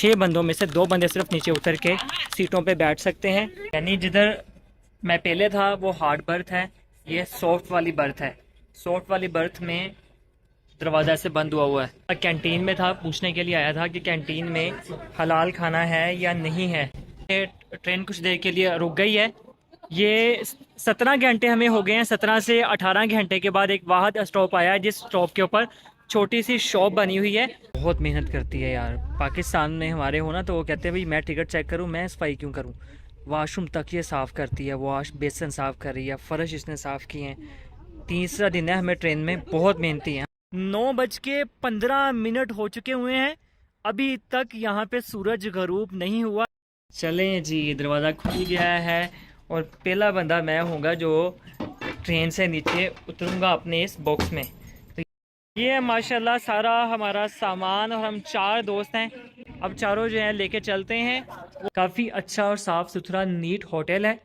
6 बंदों में से 2 बंदे सिर्फ नीचे उतर के सीटों पे बैठ सकते हैं। यानी जिधर मैं पहले था वो हार्ड बर्थ है, ये सॉफ्ट वाली बर्थ है। सॉफ्ट वाली बर्थ में दरवाज़ा से बंद हुआ है। कैंटीन में था, पूछने के लिए आया था कि कैंटीन में हलाल खाना है या नहीं है। ट्रेन कुछ देर के लिए रुक गई है। ये 17 घंटे हमें हो गए हैं। 17 से 18 घंटे के बाद एक वाहद स्टॉप आया है, जिस स्टॉप के ऊपर छोटी सी शॉप बनी हुई है। बहुत मेहनत करती है यार। पाकिस्तान में हमारे हो ना तो वो कहते हैं भाई मैं टिकट चेक करूँ, मैं सफाई क्यों करूँ। वाशरूम तक ये साफ़ करती है, वॉश बेसन साफ़ कर रही है, फ़र्श इसने साफ़ किए हैं। तीसरा दिन है हमें ट्रेन में, बहुत मेहनती हैं। 9:15 हो चुके हुए हैं, अभी तक यहाँ पे सूरज गरूब नहीं हुआ। चलें जी, दरवाज़ा खुल गया है और पहला बंदा मैं होऊंगा जो ट्रेन से नीचे उतरूंगा अपने इस बॉक्स में। तो ये है माशाल्लाह सारा हमारा सामान और हम 4 दोस्त हैं। अब चारों जो हैं लेके चलते हैं। काफ़ी अच्छा और साफ़ सुथरा नीट होटल है।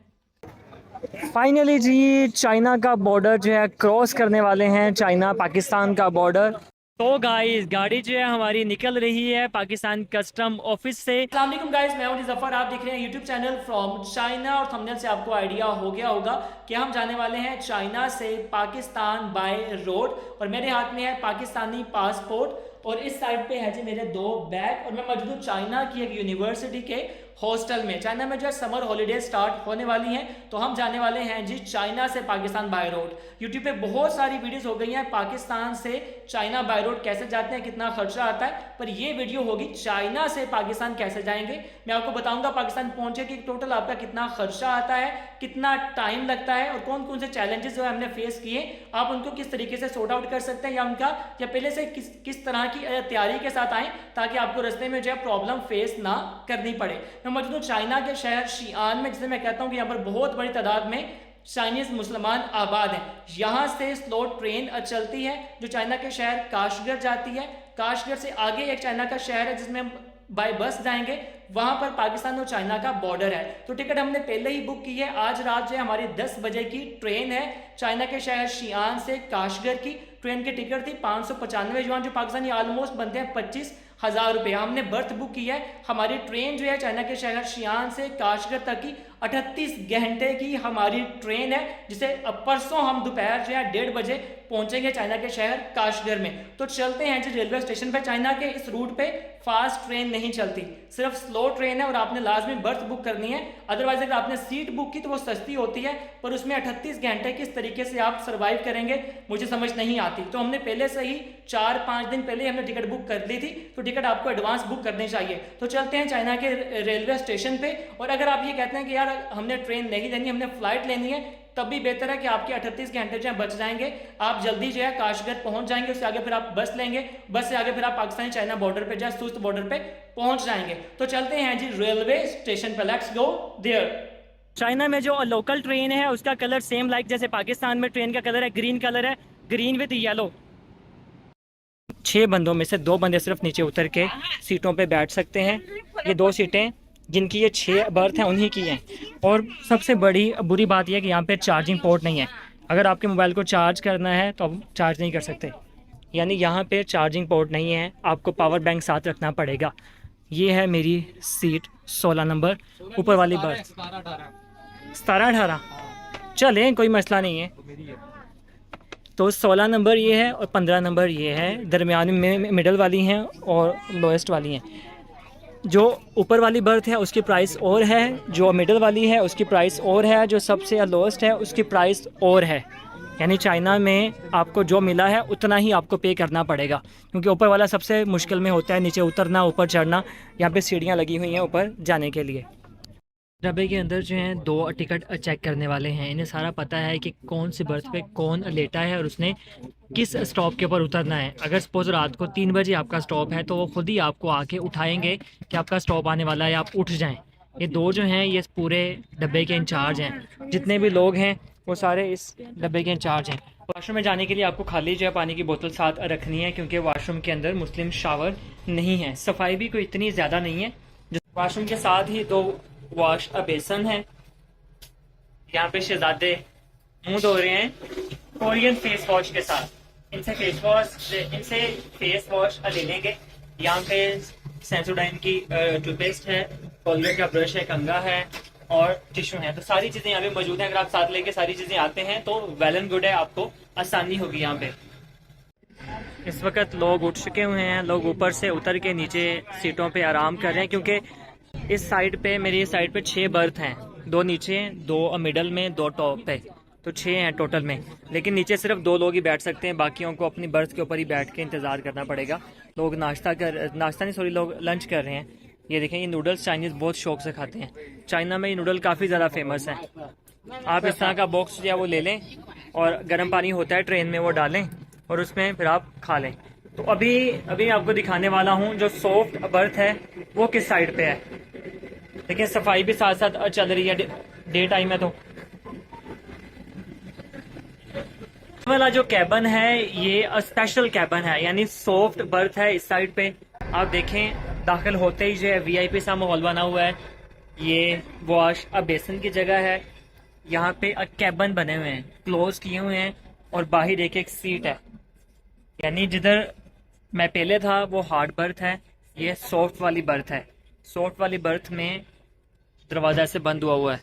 फाइनली जी चाइना का बॉर्डर जो है क्रॉस करने वाले हैं, चाइना पाकिस्तान का बॉर्डर। तो गाइस गाड़ी जो है हमारी निकल रही है पाकिस्तान कस्टम ऑफिस से। अस्सलाम वालेकुम गाइस, मैं हूं जफर, आप देख रहे हैं यूट्यूब चैनल फ्रॉम चाइना। और थंबनेल से आपको आइडिया हो गया होगा कि हम जाने वाले हैं चाइना से पाकिस्तान बाय रोड। और मेरे हाथ में है पाकिस्तानी पासपोर्ट और इस साइड पे है जी मेरे 2 बैग। और मैं मौजूद हूँ चाइना की एक यूनिवर्सिटी के हॉस्टल में। चाइना में जो है समर हॉलीडे स्टार्ट होने वाली हैं, तो हम जाने वाले हैं जी चाइना से पाकिस्तान बाय रोड। यूट्यूब पे बहुत सारी वीडियोस हो गई हैं पाकिस्तान से चाइना बाय रोड कैसे जाते हैं, कितना खर्चा आता है, पर ये वीडियो होगी चाइना से पाकिस्तान कैसे जाएंगे। मैं आपको बताऊंगा पाकिस्तान पहुंचे कि टोटल आपका कितना खर्चा आता है, कितना टाइम लगता है और कौन कौन से चैलेंजेस जो है हमने फेस किए, आप उनको किस तरीके से सॉर्ट आउट कर सकते हैं या पहले से किस तरह की तैयारी के साथ आए ताकि आपको रास्ते में जो है प्रॉब्लम फेस ना करनी पड़े। मैं मौजूद हूँ चाइना के शहर शीआन में, जिसे मैं कहता हूँ कि यहाँ पर बहुत बड़ी तादाद में चाइनीज मुसलमान आबाद हैं। यहाँ से स्लो ट्रेन चलती है जो चाइना के शहर काशगर जाती है। काशगर से आगे एक चाइना का शहर है जिसमें बाय बस जाएंगे, वहां पर पाकिस्तान और चाइना का बॉर्डर है। तो टिकट हमने पहले ही बुक की है। आज रात जो है हमारी 10 बजे की ट्रेन है चाइना के शहर शीआन से काशगर की। ट्रेन की टिकट थी 595 युआन, जो पाकिस्तानी ऑलमोस्ट बनते हैं 25,000 रुपये। हमने बर्थ बुक की है। हमारी ट्रेन जो है चाइना के शहर शीआन से काशगर तक की 38 घंटे की हमारी ट्रेन है, जिसे परसों हम दोपहर जो है 1:30 बजे पहुंचेंगे चाइना के शहर काशगर में। तो चलते हैं जी रेलवे स्टेशन पर। चाइना के इस रूट पे फास्ट ट्रेन नहीं चलती, सिर्फ स्लो ट्रेन है और आपने लाजमी बर्थ बुक करनी है। अदरवाइज अगर आपने सीट बुक की तो वो सस्ती होती है, पर उसमें 38 घंटे किस तरीके से आप सर्वाइव करेंगे मुझे समझ नहीं आती। तो हमने पहले से ही 4-5 दिन पहले हमने टिकट बुक कर ली थी, तो टिकट आपको एडवांस बुक करनी चाहिए। तो चलते हैं चाइना के रेलवे स्टेशन पे। और अगर आप ये कहते हैं कि यार हमने ट्रेन नहीं लेनी, हमने फ्लाइट लेनी है, तब भी बेहतर है कि आपके 38 घंटे जो है बच जाएंगे। आप जल्दी जो है काशगर पहुंच जाएंगे, उससे आगे फिर आप बस लेंगे, बस से आगे फिर आप पाकिस्तानी चाइना बॉर्डर पे या सुस्त बॉर्डर पे पहुंच जाएंगे। तो चलते हैं जी रेलवे स्टेशन पे, लेट्स गो देयर। चाइना में जो लोकल ट्रेन है उसका कलर सेम लाइक जैसे पाकिस्तान में ट्रेन का कलर है, ग्रीन कलर है, ग्रीन विद येलो। 6 बंदों में से 2 बंदे सिर्फ नीचे उतर के सीटों पे बैठ सकते हैं। ये 2 सीटें जिनकी ये 6 बर्थ हैं उन्हीं की हैं। और सबसे बड़ी बुरी बात यह है कि यहाँ पे चार्जिंग पोर्ट नहीं है। अगर आपके मोबाइल को चार्ज करना है तो आप चार्ज नहीं कर सकते, यानी यहाँ पे चार्जिंग पोर्ट नहीं है, आपको पावर बैंक साथ रखना पड़ेगा। ये है मेरी सीट 16 नंबर, ऊपर वाली बर्थ 17-18। चलें कोई मसला नहीं है। तो 16 नंबर ये है और 15 नंबर ये है, दरमियान में मिडल वाली हैं और लोएस्ट वाली हैं। जो ऊपर वाली बर्थ है उसकी प्राइस और है, जो मिडल वाली है उसकी प्राइस और है, जो सबसे लोएस्ट है उसकी प्राइस और है। यानी चाइना में आपको जो मिला है उतना ही आपको पे करना पड़ेगा, क्योंकि ऊपर वाला सबसे मुश्किल में होता है, नीचे उतरना ऊपर चढ़ना। यहाँ पे सीढ़ियाँ लगी हुई हैं ऊपर जाने के लिए। डब्बे के अंदर जो हैं 2 टिकट चेक करने वाले हैं। इन्हें सारा पता है कि कौन सी बर्थ पे कौन लेटा है और उसने किस स्टॉप के ऊपर उतरना है। अगर सपोज रात को 3 बजे आपका स्टॉप है तो वो खुद ही आपको आके उठाएंगे कि आपका स्टॉप आने वाला है, आप उठ जाएं। ये 2 जो हैं ये पूरे डब्बे के इंचार्ज हैं। जितने भी लोग हैं वो सारे इस डब्बे के इंचार्ज हैं। वाशरूम में जाने के लिए आपको खाली जो है पानी की बोतल साथ रखनी है, क्योंकि वाशरूम के अंदर मुस्लिम शावर नहीं है। सफाई भी कोई इतनी ज़्यादा नहीं है। वाशरूम के साथ ही 2 वॉश बेसन है। यहाँ पे शहजादे मुंह धो रहे हैं कोरियन फेस वॉश के साथ। इनसे फेस वॉश ले लेंगे। यहाँ पे सेंसोडाइन की टूथपेस्ट है, कोलगेट का ब्रश है, कंघा है और टिश्यू है। तो सारी चीजें यहाँ पे मौजूद हैं। अगर आप साथ लेके सारी चीजें आते हैं तो वेल एंड गुड है, आपको आसानी होगी यहाँ पे। इस वक्त लोग उठ चुके हुए हैं, लोग ऊपर से उतर के नीचे सीटों पे आराम कर रहे हैं, क्योंकि इस साइड पे, मेरी इस साइड पे 6 बर्थ हैं, 2 नीचे, 2 मिडल में, 2 टॉप पे, तो 6 हैं टोटल में। लेकिन नीचे सिर्फ 2 लोग ही बैठ सकते हैं, बाकियों को अपनी बर्थ के ऊपर ही बैठ के इंतजार करना पड़ेगा। लोग नाश्ता नहीं सॉरी लोग लंच कर रहे हैं। ये देखें, ये नूडल्स चाइनीज बहुत शौक से खाते हैं। चाइना में ये नूडल काफ़ी ज़्यादा फेमस है। आप इस तरह का बॉक्स जो है वो ले लें और गर्म पानी होता है ट्रेन में, वो डालें और उसमें फिर आप खा लें। तो अभी अभी आपको दिखाने वाला हूँ जो सॉफ्ट बर्थ है वो किस साइड पे है। लेकिन सफाई भी साथ साथ चल रही है, डे टाइम है। तो वाला जो कैबन है ये स्पेशल कैबन है, यानी सॉफ्ट बर्थ है इस साइड पे। आप देखें, दाखिल होते ही जो है वीआईपी सा माहौल बना हुआ है। ये वॉश अब बेसन की जगह है। यहाँ पे कैबन बने हुए हैं, क्लोज किए हुए हैं, और बाहर एक सीट है। यानी जिधर मैं पहले था वो हार्ड बर्थ है, ये सॉफ्ट वाली बर्थ है। सॉफ्ट वाली बर्थ में दरवाजा से बंद हुआ है।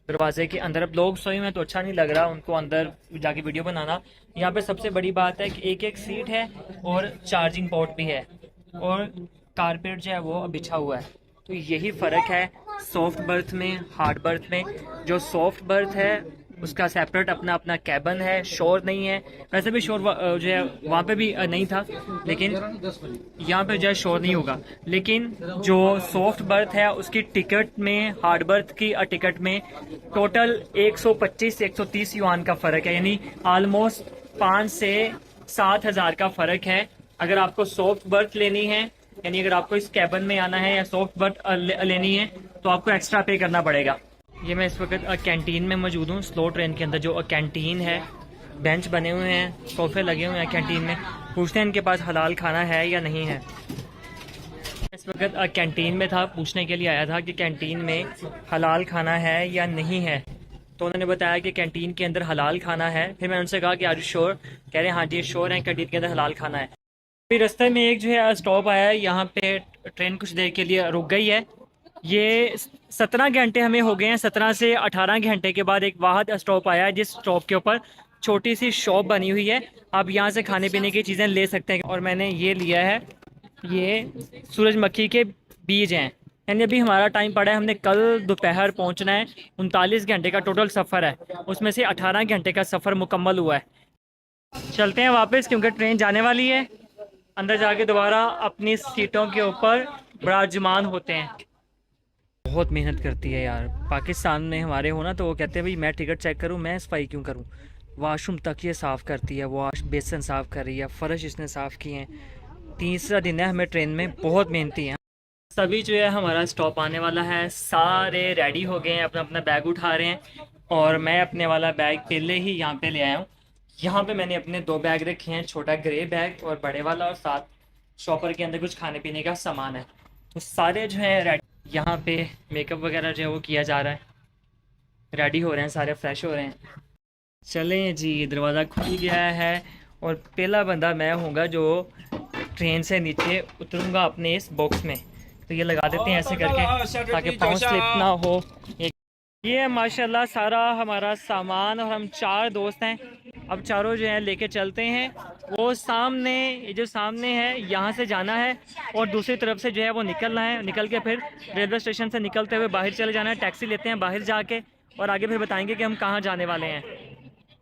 दरवाजे के अंदर अब लोग सोए हुए हैं तो अच्छा नहीं लग रहा उनको अंदर जाके वीडियो बनाना। यहाँ पे सबसे बड़ी बात है कि एक सीट है और चार्जिंग पोर्ट भी है, और कारपेट जो है वो बिछा हुआ है। तो यही फ़र्क है सॉफ्ट बर्थ में, हार्ड बर्थ में। जो सॉफ्ट बर्थ है उसका सेपरेट अपना अपना कैबन है, शोर नहीं है। वैसे भी शोर जो है वहाँ पे भी नहीं था, लेकिन यहाँ पे जो है शोर नहीं होगा। लेकिन जो सॉफ्ट बर्थ है उसकी टिकट में, हार्ड बर्थ की टिकट में टोटल 125 से 130 युआन का फ़र्क है, यानी ऑलमोस्ट 5 से 7 हज़ार का फ़र्क है। अगर आपको सॉफ्ट बर्थ लेनी है, यानी अगर आपको इस कैबन में आना है या सॉफ्ट बर्थ लेनी है, तो आपको एक्स्ट्रा पे करना पड़ेगा। ये मैं इस वक्त कैंटीन में मौजूद हूँ। स्लो ट्रेन के अंदर जो कैंटीन है, बेंच बने हुए हैं, सोफे लगे हुए हैं कैंटीन में। पूछते हैं इनके पास हलाल खाना है या नहीं है। इस वक्त कैंटीन में था, पूछने के लिए आया था कि कैंटीन में हलाल खाना है या नहीं है। तो उन्होंने बताया कि कैंटीन के अंदर हलाल खाना है। फिर मैंने उनसे कहा कि आर यू श्योर? कह रहे हैं हाँ जी श्योर है, कैंटीन के अंदर हलाल खाना है। फिर रास्ते में एक जो है स्टॉप आया है, यहाँ पे ट्रेन कुछ देर के लिए रुक गई है। ये 17 घंटे हमें हो गए हैं, 17 से 18 घंटे के बाद एक वाहद स्टॉप आया है, जिस स्टॉप के ऊपर छोटी सी शॉप बनी हुई है। आप यहाँ से खाने पीने की चीज़ें ले सकते हैं। और मैंने ये लिया है, ये सूरजमुखी के बीज हैं। यानी अभी हमारा टाइम पड़ा है, हमने कल दोपहर पहुँचना है। 39 घंटे का टोटल सफ़र है, उसमें से 18 घंटे का सफ़र मुकम्मल हुआ है। चलते हैं वापस, क्योंकि ट्रेन जाने वाली है। अंदर जाके दोबारा अपनी सीटों के ऊपर विराजमान होते हैं। बहुत मेहनत करती है यार। पाकिस्तान में हमारे हो ना तो वो कहते हैं भाई मैं टिकट चेक करूं, मैं सफाई क्यों करूं। वॉशरूम तक ये साफ़ करती है, वॉश बेसन साफ़ कर रही है, फ़र्श इसने साफ़ किए हैं। तीसरा दिन है हमें ट्रेन में, बहुत मेहनती हैं। सभी जो है हमारा स्टॉप आने वाला है, सारे रेडी हो गए हैं, अपना अपना बैग उठा रहे हैं। और मैं अपने वाला बैग पहले ही यहाँ पे ले आया हूँ। यहाँ पे मैंने अपने 2 बैग रखे हैं, छोटा ग्रे बैग और बड़े वाला, और साथ शॉपर के अंदर कुछ खाने पीने का सामान है। तो सारे जो है रेडी, यहाँ पे मेकअप वगैरह जो है वो किया जा रहा है, रेडी हो रहे हैं, सारे फ्रेश हो रहे हैं। चलें जी, दरवाज़ा खुल गया है और पहला बंदा मैं होऊंगा जो ट्रेन से नीचे उतरूंगा अपने इस बॉक्स में। तो ये लगा देते हैं ऐसे करके ताकि पाँव स्लिप ना हो। ये है माशाल्लाह सारा हमारा सामान, और हम 4 दोस्त हैं। अब चारों जो है लेके चलते हैं। वो सामने, ये जो सामने है यहाँ से जाना है, और दूसरी तरफ से जो है वो निकलना है। निकल के फिर रेलवे स्टेशन से निकलते हुए बाहर चले जाना है। टैक्सी लेते हैं बाहर जाके, और आगे फिर बताएंगे कि हम कहाँ जाने वाले हैं।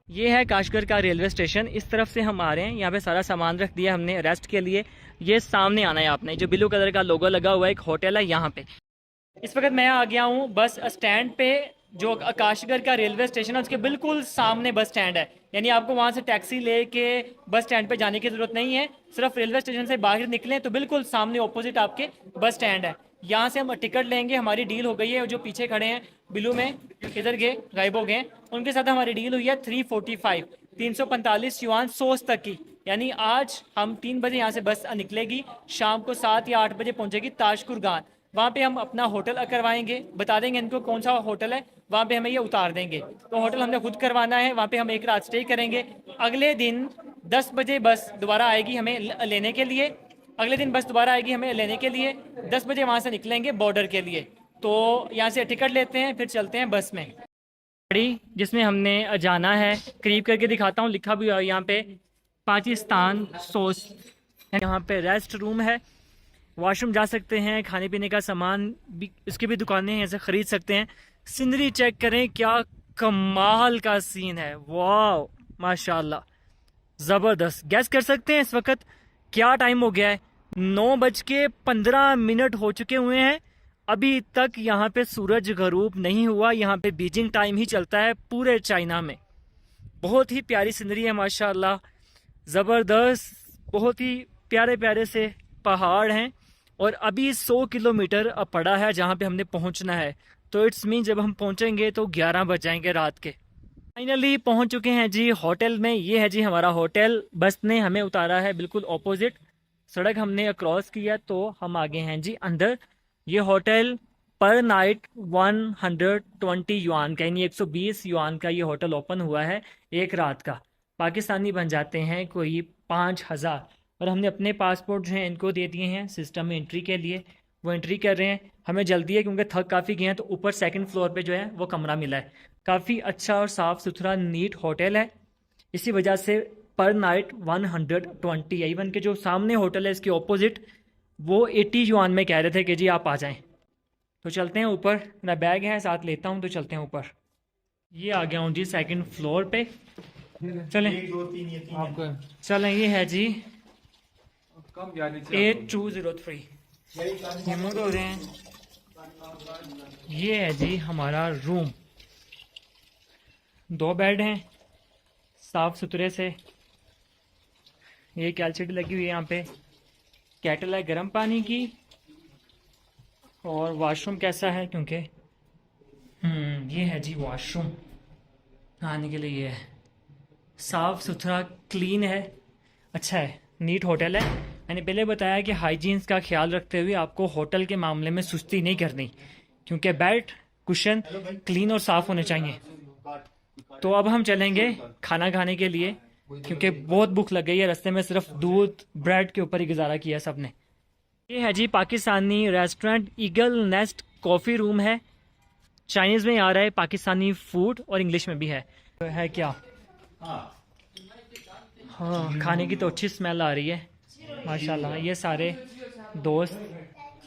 ये है काशगर का रेलवे स्टेशन। इस तरफ से हम आ रहे हैं, यहाँ पे सारा सामान रख दिया हमने रेस्ट के लिए। ये सामने आना है आपने, जो ब्लू कलर का लोगो लगा हुआ है, एक होटल है यहाँ पे। इस वक्त मैं आ गया हूँ बस स्टैंड पे। जो काशगर का रेलवे स्टेशन है उसके बिल्कुल सामने बस स्टैंड है, यानी आपको वहाँ से टैक्सी लेके बस स्टैंड पे जाने की ज़रूरत नहीं है। सिर्फ रेलवे स्टेशन से बाहर निकलें तो बिल्कुल सामने ऑपोजिट आपके बस स्टैंड है। यहाँ से हम टिकट लेंगे। हमारी डील हो गई है, जो पीछे खड़े हैं बिलू में, इधर गए गायब हो गए, उनके साथ हमारी डील हुई है 345 345 युआन सोच तक की। यानी आज हम 3 बजे यहाँ से बस निकलेगी, शाम को 7 या 8 बजे पहुँचेगी ताशकुरगान। वहाँ पे हम अपना होटल करवाएंगे, बता देंगे इनको कौन सा होटल है, वहाँ पे हमें ये उतार देंगे। तो होटल हमने खुद करवाना है, वहाँ पे हम 1 रात स्टे करेंगे। अगले दिन 10 बजे बस दोबारा आएगी हमें लेने के लिए। अगले दिन बस दोबारा आएगी हमें लेने के लिए। 10 बजे वहाँ से निकलेंगे बॉर्डर के लिए। तो यहाँ से टिकट लेते हैं, फिर चलते हैं बस में। गाड़ी जिसमें हमने जाना है, करीब करके दिखाता हूँ, लिखा भी हुआ है यहाँ पे पाकिस्तान सोस। यहाँ पे रेस्ट रूम है, वॉशरूम जा सकते हैं, खाने पीने का सामान भी, इसकी भी दुकानें हैं, ऐसे ख़रीद सकते हैं। सीनरी चेक करें, क्या कमाल का सीन है, वाह माशाल्लाह, ज़बरदस्त। गैस कर सकते हैं इस वक्त क्या टाइम हो गया है? 9:15 हो चुके हुए हैं। अभी तक यहाँ पे सूरज गरूब नहीं हुआ। यहाँ पे बीजिंग टाइम ही चलता है पूरे चाइना में। बहुत ही प्यारी सीनरी है माशाल्लाह, ज़बरदस्त। बहुत ही प्यारे प्यारे से पहाड़ हैं और अभी 100 किलोमीटर अब पड़ा है जहाँ पे हमने पहुँचना है। तो इट्स मीन जब हम पहुँचेंगे तो 11 बज जाएंगे रात के। फाइनली पहुँच चुके हैं जी होटल में। ये है जी हमारा होटल। बस ने हमें उतारा है बिल्कुल ऑपोजिट, सड़क हमने क्रॉस किया तो हम आ गए हैं जी अंदर। ये होटल पर नाइट 120 युआन का, यानी 120 युआन का ये होटल ओपन हुआ है एक रात का। पाकिस्तानी बन जाते हैं कोई 5000। और हमने अपने पासपोर्ट जो हैं इनको दे दिए हैं सिस्टम में एंट्री के लिए, वो एंट्री कर रहे हैं। हमें जल्दी है क्योंकि थक काफ़ी गए हैं, तो ऊपर सेकंड फ्लोर पे जो है वो कमरा मिला है। काफ़ी अच्छा और साफ़ सुथरा नीट होटल है, इसी वजह से पर नाइट 120। इवन के जो सामने होटल है इसके ऑपोजिट, वो 80 युआन में कह रहे थे कि जी आप आ जाएं। तो चलते हैं ऊपर, मेरा बैग है साथ लेता हूँ, तो चलते हैं ऊपर। ये आ गया हूँ जी सेकंड फ्लोर पे। चलें चलें, ये है जी 8203 रिमोट हो रहे हैं। ये है जी हमारा रूम, 2 बेड हैं साफ़ सुथरे से। ये एलसीडी लगी हुई है यहाँ पे, केटल है गर्म पानी की। और वॉशरूम कैसा है, क्योंकि ये है जी वॉशरूम नहाने के लिए। ये है साफ़ सुथरा, क्लीन है, अच्छा है, नीट होटल है। मैंने पहले बताया कि हाइजीन्स का ख्याल रखते हुए आपको होटल के मामले में सुस्ती नहीं करनी, क्योंकि बेड कुशन क्लीन और साफ़ होने चाहिए। तो अब हम चलेंगे खाना खाने के लिए, क्योंकि बहुत भूख लग गई है। रास्ते में सिर्फ दूध ब्रेड के ऊपर ही गुजारा किया सबने। ये है जी Pakistani restaurant, eagle nest coffee room है। चाइनीज़ में आ रहा है, पाकिस्तानी फूड और इंग्लिश में भी है क्या। हाँ, खाने की तो अच्छी स्मेल आ रही है माशाल्लाह। ये सारे दोस्त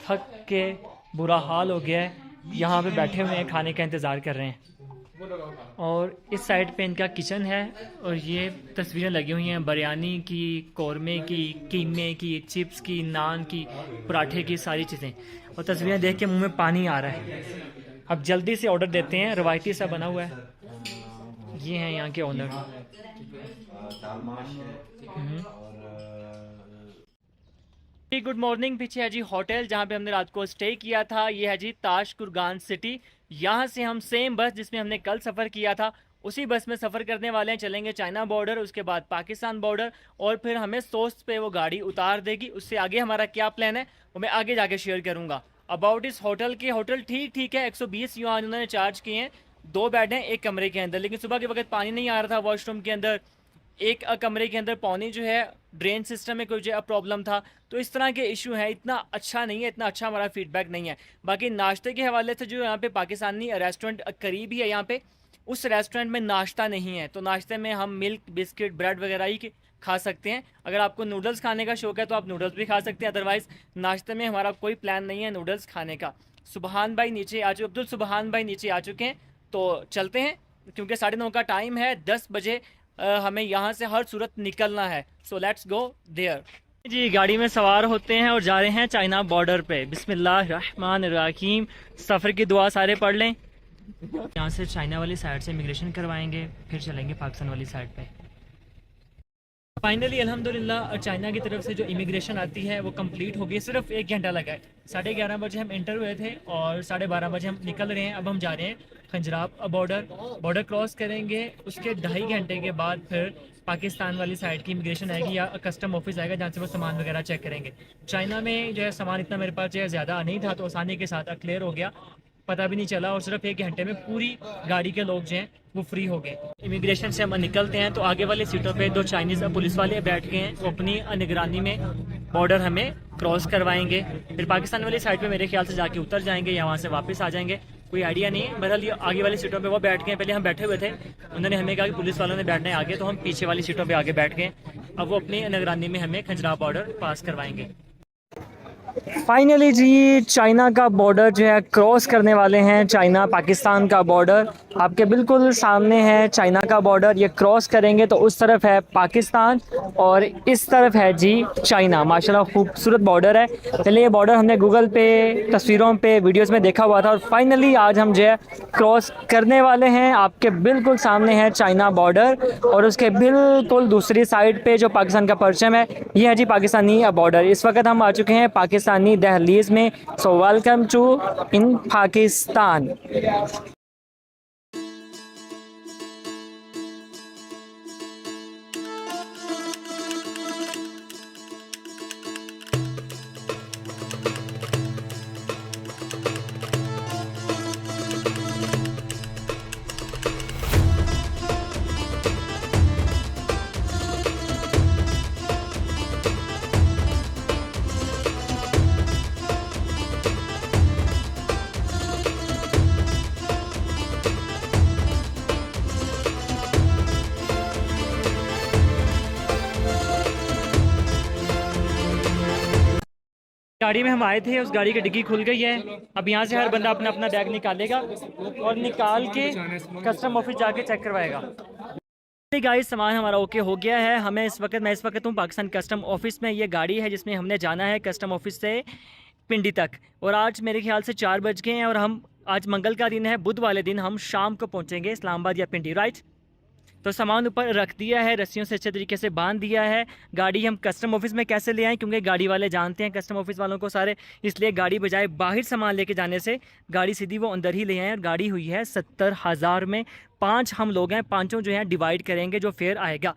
थक के बुरा हाल हो गया है, यहाँ पे बैठे हुए हैं, खाने का इंतज़ार कर रहे हैं। और इस साइड पे इनका किचन है और ये तस्वीरें लगी हुई हैं बिरयानी की, कौरमे की, कीमे की, चिप्स की, नान की, पराठे की, सारी चीज़ें। और तस्वीरें देख के मुंह में पानी आ रहा है। अब जल्दी से ऑर्डर देते हैं, रवायती सा बना हुआ है। ये हैं यहाँ के ओनर। Good morning. पीछे है जी होटल जहाँ पे हमने रात को स्टे किया था। ये है जी ताश कुरगान सिटी। यहाँ से हम सेम बस जिसमें हमने कल सफ़र किया था उसी बस में सफ़र करने वाले हैं। चलेंगे चाइना बॉर्डर, उसके बाद पाकिस्तान बॉर्डर, और फिर हमें सोस्ट पे वो गाड़ी उतार देगी। उससे आगे हमारा क्या प्लान है वो मैं आगे जाके शेयर करूँगा। अबाउट इस होटल के, होटल ठीक है, 120 युआन उन्होंने चार्ज किए हैं। 2 बेड हैं एक कमरे के अंदर, लेकिन सुबह के वक्त पानी नहीं आ रहा था वॉशरूम के अंदर। एक कमरे के अंदर पानी जो है ड्रेन सिस्टम में कोई जो प्रॉब्लम था। तो इस तरह के इशू हैं, इतना अच्छा नहीं है, इतना अच्छा हमारा फीडबैक नहीं है। बाकी नाश्ते के हवाले से जो यहाँ पे पाकिस्तानी रेस्टोरेंट करीब ही है यहाँ पे, उस रेस्टोरेंट में नाश्ता नहीं है। तो नाश्ते में हम मिल्क, बिस्किट, ब्रेड वगैरह ही खा सकते हैं। अगर आपको नूडल्स खाने का शौक है तो आप नूडल्स भी खा सकते हैं, अदरवाइज़ नाश्ते में हमारा कोई प्लान नहीं है नूडल्स खाने का। सुबहान भाई नीचे आ चुके, अब्दुल सुबहान भाई नीचे आ चुके हैं। तो चलते हैं क्योंकि 9:30 का टाइम है, 10 बजे हमें यहाँ से हर सूरत निकलना है। सो लेट्स गो देयर जी। गाड़ी में सवार होते हैं और जा रहे हैं चाइना बॉर्डर पे। बिस्मिल्लाहिर्रहमानिर्रहीम। सफ़र की दुआ सारे पढ़ लें। यहाँ से चाइना वाली साइड से इमिग्रेशन करवाएंगे, फिर चलेंगे पाकिस्तान वाली साइड पे। फाइनली अल्हम्दुलिल्लाह चाइना की तरफ से जो इमिग्रेशन आती है वो कंप्लीट हो गई। सिर्फ 1 घंटा लगा है। 11:30 बजे हम एंटर हुए थे और 12:30 बजे हम निकल रहे हैं। अब हम जा रहे हैं खंजराब बॉर्डर क्रॉस करेंगे। उसके 2.5 घंटे के बाद फिर पाकिस्तान वाली साइड की इमिग्रेशन आएगी या कस्टम ऑफिस आएगा, जहाँ से वो सामान वगैरह चेक करेंगे। चाइना में जो है सामान इतना मेरे पास जो है ज़्यादा नहीं था, तो आसानी के साथ क्लियर हो गया। पता भी नहीं चला और सिर्फ 1 घंटे में पूरी गाड़ी के लोग जो हैं वो फ्री हो गए। इमिग्रेशन से हम निकलते हैं तो आगे वाले सीटों पे 2 चाइनीज़ पुलिस वाले बैठ गए हैं, वो अपनी निगरानी में बॉर्डर हमें क्रॉस करवाएंगे। फिर पाकिस्तान वाली साइड पे मेरे ख्याल से जाके उतर जाएंगे या वहाँ से वापस आ जाएंगे, कोई आइडिया नहीं है। बहरहाल ये आगे वाली सीटों पे वो बैठ गए, पहले हम बैठे हुए थे, उन्होंने हमें कहा कि पुलिस वालों ने बैठना है आगे, तो हम पीछे वाली सीटों पे आगे बैठ गए। अब वो अपनी निगरानी में हमें खंजराव बॉर्डर पास करवाएंगे। फाइनली जी चाइना का बॉर्डर जो है क्रॉस करने वाले हैं, चाइना पाकिस्तान का बॉर्डर आपके बिल्कुल सामने है। चाइना का बॉर्डर ये क्रॉस करेंगे तो उस तरफ है पाकिस्तान और इस तरफ है जी चाइना। माशाल्लाह खूबसूरत बॉर्डर है। पहले ये बॉर्डर हमने गूगल पे, तस्वीरों पे, वीडियोस में देखा हुआ था और फाइनली आज हम जो है क्रॉस करने वाले हैं। आपके बिल्कुल सामने है चाइना बॉर्डर और उसके बिल्कुल दूसरी साइड पे जो पाकिस्तान का परचम है ये है जी पाकिस्तानी बॉर्डर। इस वक्त हम आ चुके हैं पाकिस्तानी दहलीज में। सो वेलकम टू इन पाकिस्तान। गाड़ी में हम आए थे, उस गाड़ी की डिग्गी खुल गई है। अब यहाँ से हर बंदा अपना अपना बैग निकालेगा और निकाल के कस्टम ऑफिस जाके चेक करवाएगा। गाइस सामान हमारा ओके हो गया है। मैं इस वक्त हूँ पाकिस्तान कस्टम ऑफिस में। ये गाड़ी है जिसमें हमने जाना है कस्टम ऑफिस से पिंडी तक, और आज मेरे ख्याल से 4 बज गए हैं और हम आज मंगल का दिन है, बुध वाले दिन हम शाम को पहुँचेंगे इस्लामाबाद या पिंडी, राइट। तो सामान ऊपर रख दिया है, रस्सियों से अच्छे तरीके से बांध दिया है। गाड़ी हम कस्टम ऑफिस में कैसे ले आएँ, क्योंकि गाड़ी वाले जानते हैं कस्टम ऑफिस वालों को सारे, इसलिए गाड़ी बजाय बाहर सामान लेके जाने से गाड़ी सीधी वो अंदर ही ले आए। और गाड़ी हुई है 70,000 में। 5 हम लोग हैं, पाँचों जो हैं डिवाइड करेंगे जो फेयर आएगा।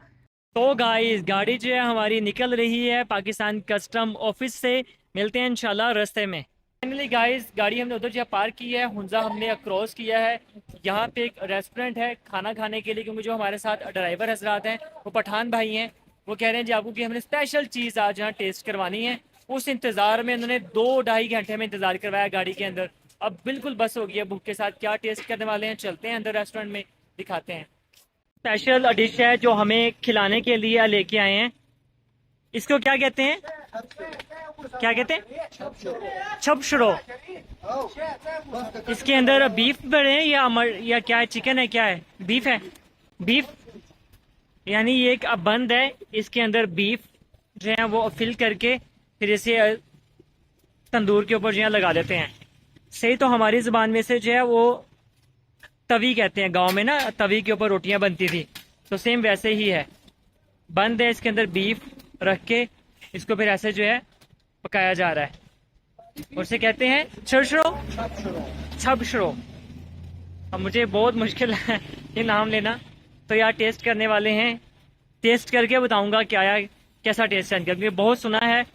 तो गाइस गाड़ी जो है हमारी निकल रही है पाकिस्तान कस्टम ऑफिस से। मिलते हैं इंशाल्लाह रास्ते में। फाइनली गाइस गाड़ी हमने उधर जो पार्क की है, हुंजा हमने क्रॉस किया है। यहाँ पे एक रेस्टोरेंट है खाना खाने के लिए, क्योंकि जो हमारे साथ ड्राइवर हजरात हैं वो पठान भाई हैं। वो कह रहे हैं जी आपको कि हमने स्पेशल चीज़ आज यहाँ टेस्ट करवानी है। उस इंतज़ार में उन्होंने 2-2.5 घंटे में इंतज़ार करवाया गाड़ी के अंदर। अब बिल्कुल बस हो गई है भूख के साथ। क्या टेस्ट करने वाले हैं, चलते हैं अंदर रेस्टोरेंट में, दिखाते हैं। स्पेशल डिश है जो हमें खिलाने के लिए लेके आए हैं। इसको क्या कहते हैं, क्या कहते हैं? छपशरो। इसके अंदर बीफ बड़े हैं या क्या है, चिकन है, क्या है? बीफ है, बीफ यानी ये एक बंद है, इसके अंदर बीफ जो है वो फिल करके फिर इसे तंदूर के ऊपर जो है लगा देते हैं। सही तो हमारी जुबान में से जो है वो तवी कहते हैं, गांव में ना तवी के ऊपर रोटियां बनती थी, तो सेम वैसे ही है। बंद है, इसके अंदर बीफ रख के इसको फिर ऐसे जो है पकाया जा रहा है और उसे कहते हैं छरशरो, छबशरो। अब मुझे बहुत मुश्किल है ये नाम लेना, तो यार टेस्ट करने वाले हैं, टेस्ट करके बताऊंगा क्या है, कैसा टेस्ट है, क्योंकि बहुत सुना है,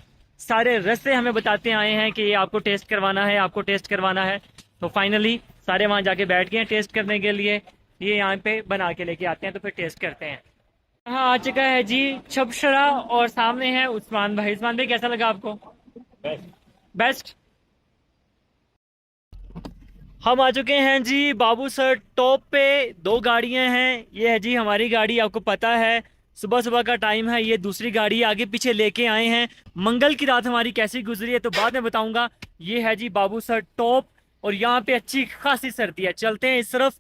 सारे रास्ते हमें बताते आए हैं कि ये आपको टेस्ट करवाना है, आपको टेस्ट करवाना है। तो फाइनली सारे वहाँ जाके बैठ गए हैं टेस्ट करने के लिए। ये यहाँ पे बना के लेके आते हैं तो फिर टेस्ट करते हैं। हाँ आ चुका है जी छबशरा और सामने है उस्मान भाई। उस्मान भाई कैसा लगा आपको? बेस्ट। हम आ चुके हैं जी बाबू सर टॉप पे। 2 गाड़ियां हैं, ये है जी हमारी गाड़ी, आपको पता है सुबह सुबह का टाइम है। ये दूसरी गाड़ी आगे पीछे लेके आए हैं। मंगल की रात हमारी कैसी गुजरी है तो बाद में बताऊंगा। ये है जी बाबू सर टॉप और यहाँ पे अच्छी खासी सर्दी है। चलते हैं इस तरफ,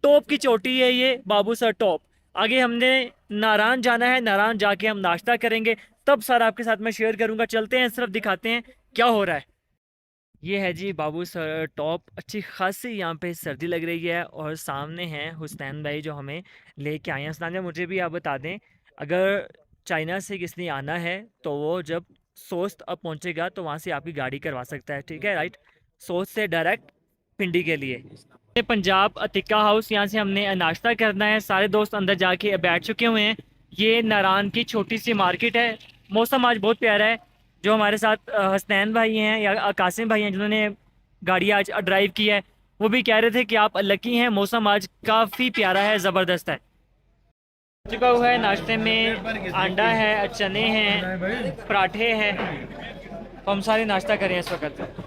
टॉप की चोटी है ये बाबू सर टॉप। आगे हमने नारायण जाना है, नारायण जाके हम नाश्ता करेंगे, तब सारा आपके साथ मैं शेयर करूंगा। चलते हैं इस तरफ, दिखाते हैं क्या हो रहा है। ये है जी बाबू सर टॉप, अच्छी खासी यहाँ पे सर्दी लग रही है और सामने हैं हुसैन भाई जो हमें लेके आए हैं। हुसैन भाई मुझे भी आप बता दें, अगर चाइना से किसने आना है तो वो जब सोस्त अब पहुँचेगा तो वहाँ से आपकी गाड़ी करवा सकता है, ठीक है राइट। सोस्त से डायरेक्ट पिंडी के लिए पंजाब अतिका हाउस, यहाँ से हमने नाश्ता करना है। सारे दोस्त अंदर जाके बैठ चुके हुए हैं। ये नारायण की छोटी सी मार्केट है। मौसम आज बहुत प्यारा है। जो हमारे साथ हसनैन भाई हैं या कासिम भाई हैं जिन्होंने गाड़ी आज ड्राइव की है, वो भी कह रहे थे कि आप लकी हैं, मौसम आज काफ़ी प्यारा है, ज़बरदस्त है। चुका हुआ है नाश्ते में, अंडा है, चने हैं, पराठे हैं, तो हम सारे नाश्ता करें इस वक्त।